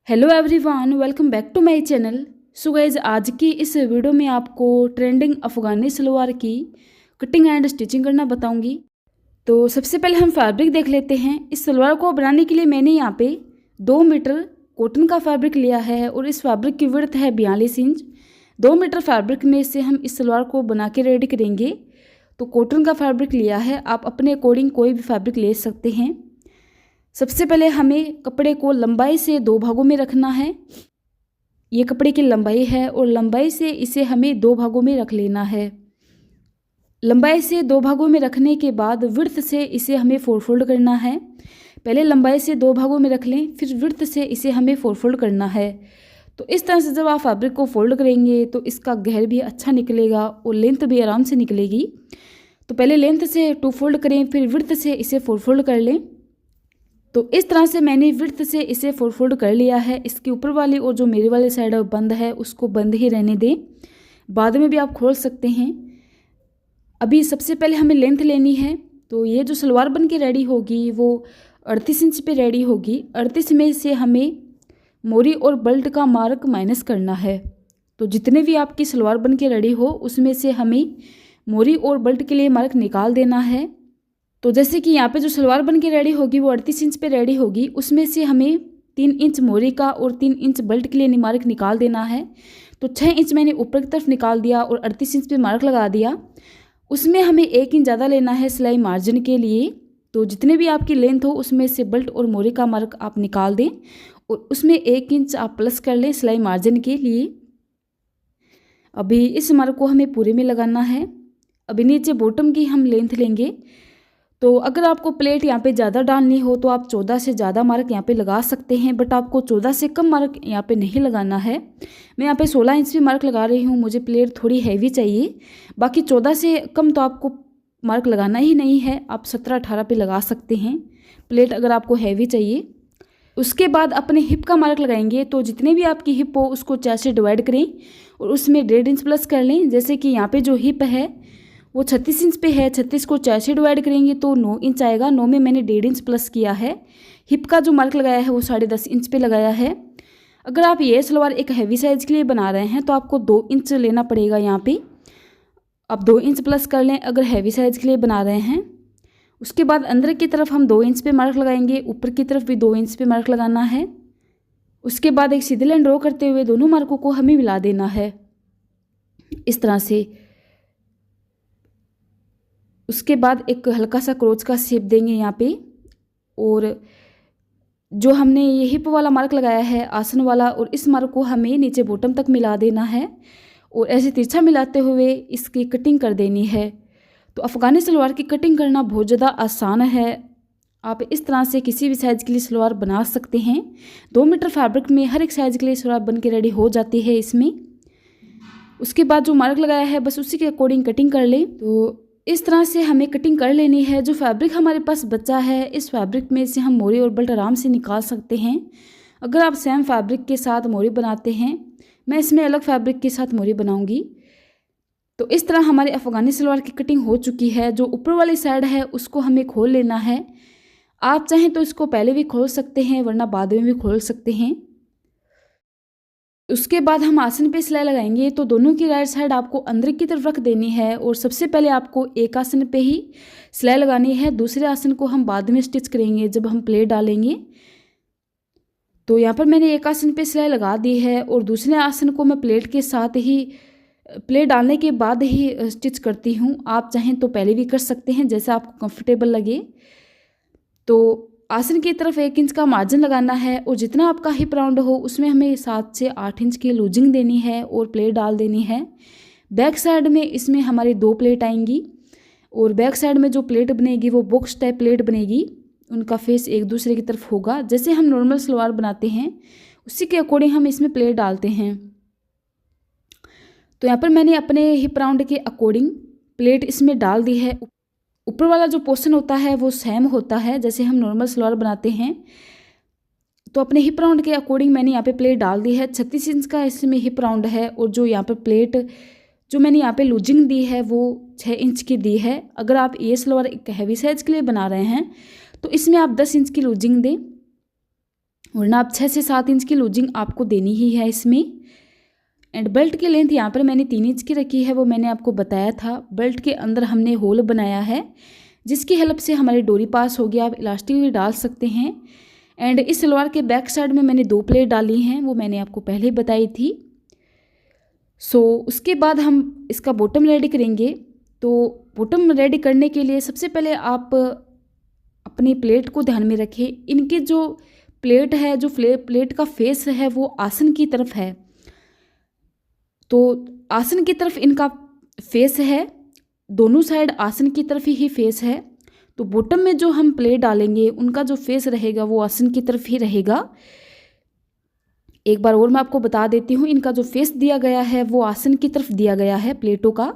Hello everyone, welcome back to my channel. So guys, आज की इस वीडियो में आपको ट्रेंडिंग अफ़गानी सलवार की कटिंग एंड स्टिचिंग करना बताऊंगी। तो सबसे पहले हम फैब्रिक देख लेते हैं। इस सलवार को बनाने के लिए मैंने यहाँ पे 2 मीटर कॉटन का फैब्रिक लिया है और इस फैब्रिक की विड्थ है 42 इंच। 2 मीटर फैब्रिक में से हम इस सलवार को बना के रेडी करेंगे। तो कॉटन का फैब्रिक लिया है, आप अपने अकॉर्डिंग कोई भी फैब्रिक ले सकते हैं। सबसे पहले हमें कपड़े को लंबाई से 2 भागों में रखना है। ये कपड़े की लंबाई है और लंबाई से इसे हमें 2 भागों में रख लेना है। लंबाई से 2 भागों में रखने के बाद विड्थ से इसे हमें 4 फोल्ड करना है। पहले लंबाई से 2 भागों में रख लें, फिर विड्थ से इसे हमें 4 फोल्ड करना है। तो इस तरह से जब आप फैब्रिक को फोल्ड करेंगे तो इसका घेर भी अच्छा निकलेगा और लेंथ भी आराम से निकलेगी। तो पहले लेंथ से 2 फोल्ड करें, फिर विड्थ से इसे 4 फोल्ड कर लें। तो इस तरह से मैंने विड्थ से इसे 4 फोल्ड कर लिया है। इसकी ऊपर वाली और जो मेरे वाली साइड है बंद है, उसको बंद ही रहने दें, बाद में भी आप खोल सकते हैं। अभी सबसे पहले हमें लेंथ लेनी है। तो ये जो सलवार बन के रेडी होगी वो 38 इंच पे रेडी होगी। 38 में से हमें मोरी और बेल्ट का मार्क माइनस करना है। तो जितने भी आपकी सलवार बन के रेडी हो उसमें से हमें मोरी और बेल्ट के लिए मार्क निकाल देना है। तो जैसे कि यहाँ पे जो सलवार बन के रेडी होगी वो 38 इंच पे रेडी होगी, उसमें से हमें 3 इंच मोरी का और 3 इंच बेल्ट के लिए मार्क निकाल देना है। तो 6 इंच मैंने ऊपर की तरफ निकाल दिया और 38 इंच पे मार्क लगा दिया। उसमें हमें 1 इंच ज़्यादा लेना है सिलाई मार्जिन के लिए। तो जितने भी आपकी लेंथ हो उसमें से बेल्ट और मोरी का मार्क आप निकाल दें और उसमें 1 इंच आप प्लस कर लें सिलाई मार्जिन के लिए। अभी इस मार्क को हमें पूरे में लगाना है। अभी नीचे बॉटम की हम लेंथ लेंगे। तो अगर आपको प्लेट यहाँ पे ज़्यादा डालनी हो तो आप 14 से ज़्यादा मार्क यहाँ पे लगा सकते हैं, बट आपको 14 से कम मार्क यहाँ पे नहीं लगाना है। मैं यहाँ पे 16 इंच भी मार्क लगा रही हूँ, मुझे प्लेट थोड़ी हैवी चाहिए। बाकी 14 से कम तो आपको मार्क लगाना ही नहीं है, आप 17-18 पे लगा सकते हैं प्लेट अगर आपको हैवी चाहिए। उसके बाद अपने हिप का मार्क लगाएंगे। तो जितने भी आपकी हिप हो उसको 4 से डिवाइड करें और उसमें 1.5 इंच प्लस कर लें। जैसे कि यहाँ पे जो हिप है वो 36 इंच पे है, 36 को 4 से डिवाइड करेंगे तो 9 इंच आएगा। 9 में मैंने 1.5 इंच प्लस किया है। हिप का जो मार्क लगाया है वो 10.5 इंच पे लगाया है। अगर आप ये सलवार एक हैवी साइज के लिए बना रहे हैं तो आपको 2 इंच लेना पड़ेगा। यहाँ पे आप 2 इंच प्लस कर लें अगर हैवी साइज के लिए बना रहे हैं। उसके बाद अंदर की तरफ हम 2 इंच पे मार्क लगाएंगे, ऊपर की तरफ भी 2 इंच पे मार्क लगाना है। उसके बाद एक सीधी लाइन ड्रॉ करते हुए दोनों मार्कों को हमें मिला देना है इस तरह से। उसके बाद एक हल्का सा क्रोच का शेप देंगे यहाँ पे। और जो हमने ये हिप वाला मार्क लगाया है आसन वाला, और इस मार्क को हमें नीचे बॉटम तक मिला देना है और ऐसे तिरछा मिलाते हुए इसकी कटिंग कर देनी है। तो अफ़गानी सलवार की कटिंग करना बहुत ज़्यादा आसान है। आप इस तरह से किसी भी साइज़ के लिए सलवार बना सकते हैं। 2 मीटर फैब्रिक में हर एक साइज़ के लिए सलवार बन के रेडी हो जाती है इसमें। उसके बाद जो मार्क लगाया है बस उसी के अकॉर्डिंग कटिंग कर लें। तो इस तरह से हमें कटिंग कर लेनी है। जो फैब्रिक हमारे पास बचा है इस फैब्रिक में से हम मोरी और बेल्ट आराम से निकाल सकते हैं। अगर आप सेम फैब्रिक के साथ मोरी बनाते हैं, मैं इसमें अलग फैब्रिक के साथ मोरी बनाऊंगी। तो इस तरह हमारी अफ़गानी सलवार की कटिंग हो चुकी है। जो ऊपर वाली साइड है उसको हमें खोल लेना है। आप चाहें तो इसको पहले भी खोल सकते हैं वरना बाद में भी खोल सकते हैं। उसके बाद हम आसन पे सिलाई लगाएंगे। तो दोनों की राइट साइड आपको अंदर की तरफ रख देनी है और सबसे पहले आपको एक आसन पे ही सिलाई लगानी है। दूसरे आसन को हम बाद में स्टिच करेंगे जब हम प्लेट डालेंगे। तो यहाँ पर मैंने एक आसन पे सिलाई लगा दी है और दूसरे आसन को मैं प्लेट के साथ ही, प्लेट डालने के बाद ही स्टिच करती हूँ। आप चाहें तो पहले भी कर सकते हैं जैसा आपको कंफर्टेबल लगे। तो आसन की तरफ 1 इंच का मार्जिन लगाना है और जितना आपका हिप राउंड हो उसमें हमें 7 से 8 इंच की लूजिंग देनी है और प्लेट डाल देनी है। बैक साइड में इसमें हमारी 2 प्लेट आएंगी और बैक साइड में जो प्लेट बनेगी वो बॉक्स टाइप प्लेट बनेगी। उनका फेस एक दूसरे की तरफ होगा। जैसे हम नॉर्मल सलवार बनाते हैं उसी के अकॉर्डिंग हम इसमें प्लेट डालते हैं। तो यहाँ पर मैंने अपने हिप राउंड के अकॉर्डिंग प्लेट इसमें डाल दी है। ऊपर वाला जो पोर्शन होता है वो सेम होता है जैसे हम नॉर्मल सलवार बनाते हैं। तो अपने हिप राउंड के अकॉर्डिंग मैंने यहाँ पे प्लेट डाल दी है। 36 इंच का इसमें हिप राउंड है और जो यहाँ पे प्लेट जो मैंने यहाँ पे लूजिंग दी है वो 6 इंच की दी है। अगर आप ये सलवार एक हैवी साइज के लिए बना रहे हैं तो इसमें आप 10 इंच की लूजिंग दें। वरना आप 6 से 7 इंच की लूजिंग आपको देनी ही है इसमें। एंड बेल्ट की लेंथ यहाँ पर मैंने 3 इंच की रखी है, वो मैंने आपको बताया था। बेल्ट के अंदर हमने होल बनाया है जिसकी हेल्प से हमारी डोरी पास होगी। आप इलास्टिक भी डाल सकते हैं। एंड इस सलवार के बैक साइड में मैंने 2 प्लेट डाली हैं, वो मैंने आपको पहले ही बताई थी। उसके बाद हम इसका बॉटम रेडी करेंगे। तो बॉटम रेडी करने के लिए सबसे पहले आप अपनी प्लेट को ध्यान में रखें। इनकी जो प्लेट है, जो प्लेट का फेस है वो आसन की तरफ है। तो आसन की तरफ इनका फेस है, दोनों साइड आसन की तरफ ही फेस है। तो बॉटम में जो हम प्लेट डालेंगे उनका जो फेस रहेगा वो आसन की तरफ ही रहेगा। एक बार और मैं आपको बता देती हूँ, इनका जो फेस दिया गया है वो आसन की तरफ दिया गया है प्लेटों का।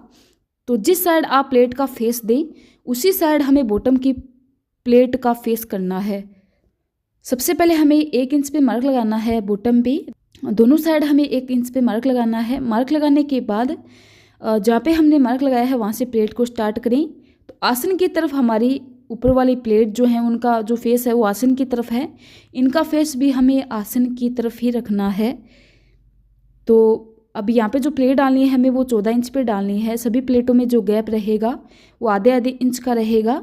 तो जिस साइड आप प्लेट का फेस दें उसी साइड हमें बॉटम की प्लेट का फेस करना है। सबसे पहले हमें 1 इंच पे मार्क लगाना है बॉटम पे, दोनों साइड हमें 1 इंच पे मार्क लगाना है। मार्क लगाने के बाद जहाँ पे हमने मार्क लगाया है वहाँ से प्लेट को स्टार्ट करें। तो आसन की तरफ हमारी ऊपर वाली प्लेट जो है उनका जो फेस है वो आसन की तरफ है, इनका फेस भी हमें आसन की तरफ ही रखना है। तो अब यहाँ पे जो प्लेट डालनी है हमें वो 14 इंच पे डालनी है। सभी प्लेटों में जो गैप रहेगा वो आधे आधे इंच का रहेगा।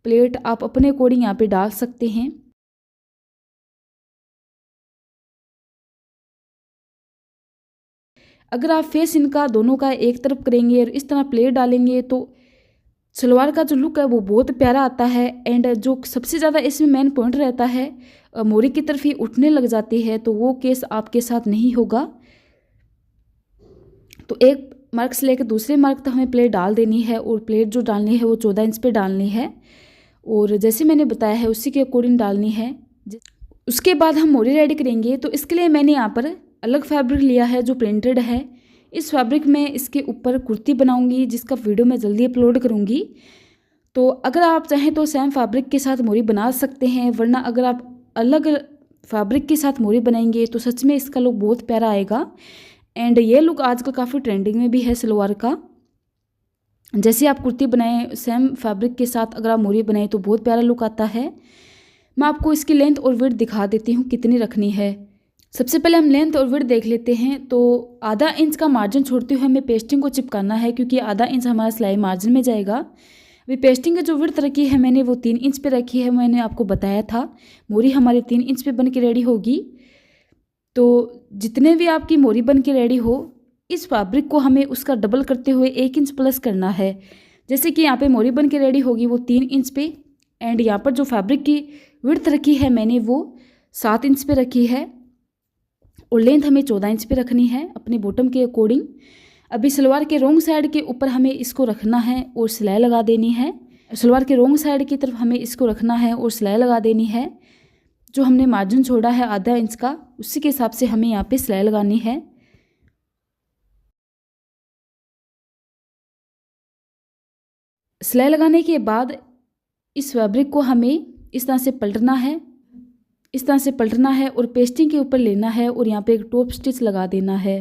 प्लेट आप अपने अकॉर्डिंग यहाँ पे डाल सकते हैं। अगर आप फेस इनका दोनों का एक तरफ करेंगे और इस तरह प्लेट डालेंगे तो सलवार का जो लुक है वो बहुत प्यारा आता है। एंड जो सबसे ज़्यादा इसमें मेन पॉइंट रहता है, मोरी की तरफ ही उठने लग जाती है, तो वो केस आपके साथ नहीं होगा। तो एक मार्क से लेकर दूसरे मार्क तक हमें प्लेट डाल देनी है और प्लेट जो डालनी है वो 14 इंच पे डालनी है और जैसे मैंने बताया है उसी के अकॉर्डिंग डालनी है। उसके बाद हम मोरी रेडी करेंगे। तो इसके लिए मैंने यहाँ पर अलग फैब्रिक लिया है जो प्रिंटेड है। इस फैब्रिक में इसके ऊपर कुर्ती बनाऊंगी जिसका वीडियो मैं जल्दी अपलोड करूंगी। तो अगर आप चाहें तो सेम फैब्रिक के साथ मोरी बना सकते हैं, वरना अगर आप अलग फैब्रिक के साथ मोरी बनाएंगे तो सच में इसका लुक बहुत प्यारा आएगा। एंड ये लुक आजकल काफ़ी ट्रेंडिंग में भी है सलवार का। जैसे आप कुर्ती बनाएं सेम फैब्रिक के साथ अगर आप मोरी बनाएं तो बहुत प्यारा लुक आता है। मैं आपको इसकी लेंथ और विड्थ दिखा देती हूँ कितनी रखनी है। सबसे पहले हम लेंथ और विड्थ देख लेते हैं। तो आधा इंच का मार्जिन छोड़ते हुए हमें पेस्टिंग को चिपकाना है क्योंकि आधा इंच हमारा सिलाई मार्जिन में जाएगा। अभी पेस्टिंग की जो विड्थ रखी है मैंने वो 3 इंच पे रखी है। मैंने आपको बताया था मोरी हमारी 3 इंच पे बन के रेडी होगी। तो जितने भी आपकी मोरी बन के रेडी हो इस फैब्रिक को हमें उसका डबल करते हुए 1 इंच प्लस करना है। जैसे कि यहाँ पे मोरी बन के रेडी होगी वो 3 इंच पे, एंड यहाँ पर जो फैब्रिक की विड्थ रखी है मैंने वो 7 इंच पे रखी है और लेंथ हमें 14 इंच पे रखनी है अपने बॉटम के अकॉर्डिंग। अभी सलवार के रोंग साइड के ऊपर हमें इसको रखना है और सिलाई लगा देनी है। सलवार के रोंग साइड की तरफ हमें इसको रखना है और सिलाई लगा देनी है। जो हमने मार्जिन छोड़ा है आधा इंच का उसी के हिसाब से हमें यहाँ पे सिलाई लगानी है। सिलाई लगाने के बाद इस फैब्रिक को हमें इस तरह से पलटना है, इस तरह से पलटना है और पेस्टिंग के ऊपर लेना है और यहाँ पे एक टॉप स्टिच लगा देना है।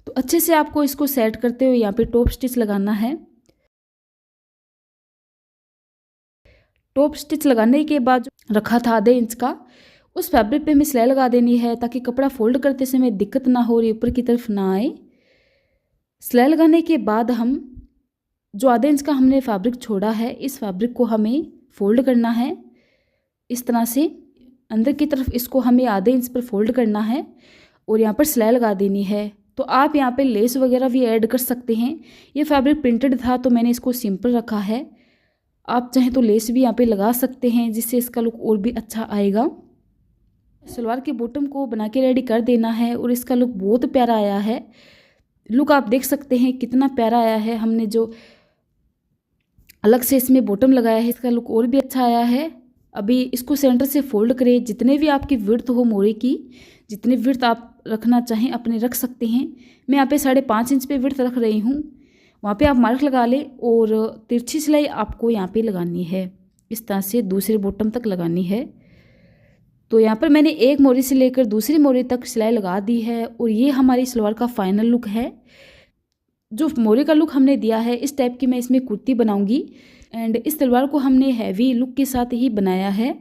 तो अच्छे से आपको इसको सेट करते हुए यहाँ पे टॉप स्टिच लगाना है। टॉप स्टिच लगाने के बाद रखा था आधे इंच का उस फैब्रिक पे हमें सिलाई लगा देनी है ताकि कपड़ा फोल्ड करते समय दिक्कत ना हो और ऊपर की तरफ ना आए। सिलाई लगाने के बाद हम जो आधे इंच का हमने फैब्रिक छोड़ा है इस फैब्रिक को हमें फोल्ड करना है। इस तरह से अंदर की तरफ इसको हमें आधे इंच पर फोल्ड करना है और यहाँ पर सिलाई लगा देनी है। तो आप यहाँ पे लेस वगैरह भी ऐड कर सकते हैं। ये फैब्रिक प्रिंटेड था तो मैंने इसको सिंपल रखा है। आप चाहें तो लेस भी यहाँ पे लगा सकते हैं जिससे इसका लुक और भी अच्छा आएगा। सलवार के बॉटम को बना के रेडी कर देना है और इसका लुक बहुत प्यारा आया है। लुक आप देख सकते हैं कितना प्यारा आया है। हमने जो अलग से इसमें बॉटम लगाया है इसका लुक और भी अच्छा आया है। अभी इसको सेंटर से फोल्ड करें। जितने भी आपकी विड्थ हो मोरे की, जितनी विड्थ आप रखना चाहें अपने रख सकते हैं। मैं यहाँ पे 5.5 इंच पे विड्थ रख रही हूँ, वहाँ पे आप मार्क लगा लें और तिरछी सिलाई आपको यहाँ पे लगानी है। इस तरह से दूसरे बॉटम तक लगानी है। तो यहाँ पर मैंने एक मोरी से लेकर दूसरी मोरी तक सिलाई लगा दी है और ये हमारी सलवार का फाइनल लुक है। जो मोरी का लुक हमने दिया है इस टाइप की मैं इसमें कुर्ती बनाऊंगी। एंड इस सलवार को हमने हैवी लुक के साथ ही बनाया है।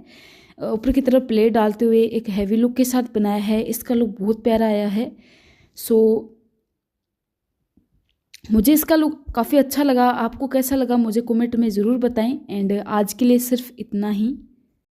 ऊपर की तरफ प्लेट डालते हुए एक हैवी लुक के साथ बनाया है। इसका लुक बहुत प्यारा आया है। सो मुझे इसका लुक काफ़ी अच्छा लगा। आपको कैसा लगा मुझे कमेंट में ज़रूर बताएं। एंड आज के लिए सिर्फ इतना ही।